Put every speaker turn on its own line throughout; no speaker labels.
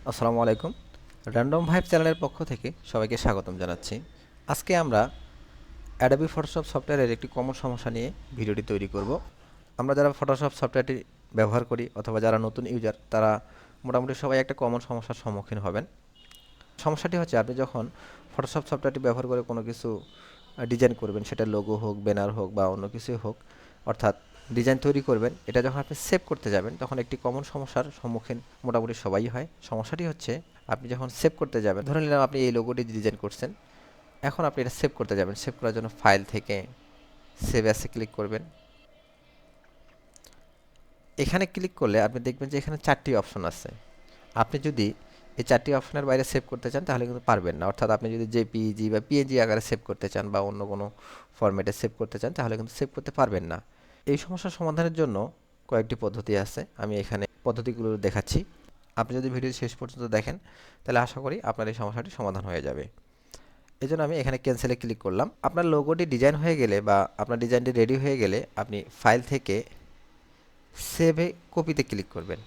আসসালামু আলাইকুম। Random vibe চ্যানেলের পক্ষ থেকে সবাইকে স্বাগতম জানাচ্ছি। আজকে আমরা অ্যাডোবি ফটোশপ সফটওয়্যারের একটি কমন সমস্যা নিয়ে ভিডিওটি তৈরি করব। আমরা যারা ফটোশপ সফটওয়্যারটি ব্যবহার করি অথবা যারা নতুন ইউজার, তারা মোটামুটি সবাই একটা কমন সমস্যার সম্মুখীন হবেন। সমস্যাটি হচ্ছে, আপনি যখন ফটোশপ সফটওয়্যারটি ব্যবহার করে কোনো কিছু ডিজাইন করবেন, সেটা লোগো হোক, ব্যানার হোক বা অন্য কিছুই হোক, অর্থাৎ ডিজাইন তৈরি করবেন, এটা যখন আপনি সেভ করতে যাবেন তখন একটি কমন সমস্যার সম্মুখীন মোটামুটি সবাই হয়। সমস্যাটি হচ্ছে, আপনি যখন সেভ করতে যাবেন, ধরে নিলাম আপনি এই লোগোটি ডিজাইন করছেন, এখন আপনি এটা সেভ করতে যাবেন। সেভ করার জন্য ফাইল থেকে সেভ অ্যাসে ক্লিক করবেন। এখানে ক্লিক করলে আপনি দেখবেন যে এখানে 4টি অপশন আছে। আপনি যদি এই 4টি অপশনের বাইরে সেভ করতে চান তাহলে কিন্তু পারবেন না। অর্থাৎ আপনি যদি জেপিইজি বা পিএনজি আকারে সেভ করতে চান বা অন্য কোনো ফরম্যাটে সেভ করতে চান তাহলে কিন্তু সেভ করতে পারবেন না। এই সমস্যার সমাধানের জন্য কয়েকটি পদ্ধতি আছে, আমি এখানে পদ্ধতিগুলো দেখাচ্ছি। আপনি যদি ভিডিও শেষ পর্যন্ত দেখেন তাহলে আশা করি আপনার এই সমস্যাটি সমাধান হয়ে যাবে। এজন্য আমি এখানে ক্যান্সেলে ক্লিক করলাম। আপনার লোগোটি ডিজাইন হয়ে গেলে বা আপনার ডিজাইনটি রেডি হয়ে গেলে আপনি ফাইল থেকে সেভে কপিতে ক্লিক করবেন।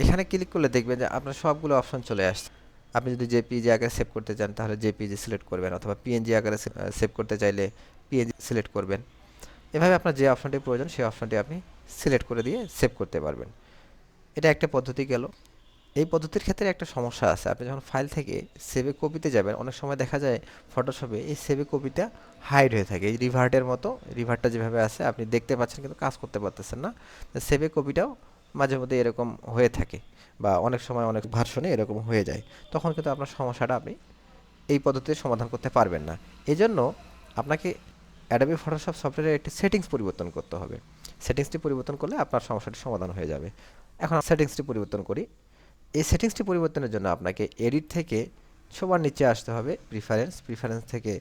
এখানে ক্লিক করলে দেখবেন যে আপনার সবগুলো অপশন চলে আসছে। আপনি যদি জেপিইজি আকারে সেভ করতে চান তাহলে জেপিইজি সিলেক্ট করবেন, অথবা পিএনজি আকারে সেভ করতে চাইলে পিএনজি সিলেক্ট করবেন। এভাবে আপনার যে অপশনটি প্রয়োজন সেই অপশনটি আপনি সিলেক্ট করে দিয়ে সেভ করতে পারবেন। এটা একটা পদ্ধতি গেল। এই পদ্ধতির ক্ষেত্রে একটা সমস্যা আছে। আপনি যখন ফাইল থেকে সেভে কপিতে যাবেন, অনেক সময় দেখা যায় ফটোশপে এই সেভে কপিটা হাইড হয়ে থাকে, এই রিভার্টের মতো। রিভার্টটা যেভাবে আছে আপনি দেখতে পাচ্ছেন কিন্তু কাজ করতে পারতেছেন না। সেভে কপিটাও মাঝে মধ্যে এরকম হয়ে থাকে, বা অনেক সময় অনেক ভার্সনে এরকম হয়ে যায়। তখন কিন্তু আপনার সমস্যাটা আপনি এই পদ্ধতিতে সমাধান করতে পারবেন না। এজন্য আপনাকে অ্যাডোবি ফটোশপ সফটওয়্যারের একটি সেটিংস পরিবর্তন করতে হবে। সেটিংসটি পরিবর্তন করলে আপনার সমস্যাটি সমাধান হয়ে যাবে। এখন সেটিংসটি পরিবর্তন করি। এই সেটিংসটি পরিবর্তনের জন্য আপনাকে এডিট থেকে সবার নিচে আসতে হবে প্রিফারেন্স থেকে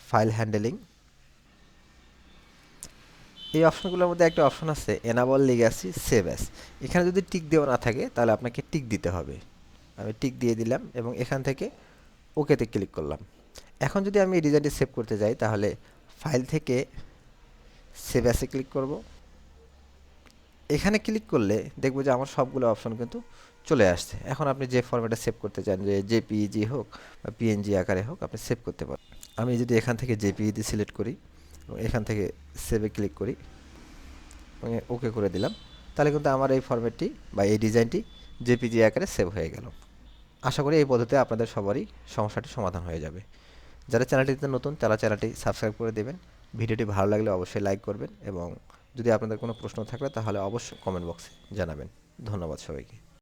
ফাইল হ্যান্ডেলিং। এই অপশনগুলোর মধ্যে একটা অপশন আছে এনাবল লিগ্যাসি সেভ অ্যাস। এখানে যদি টিক দেওয়া না থাকে তাহলে আপনাকে টিক দিতে হবে। আমি টিক দিয়ে দিলাম এবং এখান থেকে ওকেতে ক্লিক করলাম। এখন যদি আমি এই ডিজাইনটি সেভ করতে যাই তাহলে ফাইল থেকে সেভ অ্যাসে ক্লিক করব। এখানে ক্লিক করলে দেখব যে আমার সবগুলো অপশন কিন্তু চলে আসছে। এখন আপনি যে ফরম্যাটে সেভ করতে চান, যে জেপিইজি হোক বা পিএনজি আকারে হোক, আপনি সেভ করতে পারেন। আমি যদি এখান থেকে জেপিইজি সিলেক্ট করি এবং এখান থেকে সেভে ক্লিক করি এবং ওকে করে দিলাম, তাহলে কিন্তু আমার এই ফরম্যাটটি বা এই ডিজাইনটি জেপিজি আকারে সেভ হয়ে গেল। আশা করি এই পদ্ধতিতে আপনাদের সবারই সমস্যাটি সমাধান হয়ে যাবে। যারা চ্যানেলটিতে নতুন তারা চ্যানেলটি সাবস্ক্রাইব করে দেবেন। ভিডিওটি ভালো লাগলে অবশ্যই লাইক করবেন, এবং যদি আপনাদের কোনো প্রশ্ন থাকলে তাহলে অবশ্যই কমেন্ট বক্সে জানাবেন। ধন্যবাদ সবাইকে।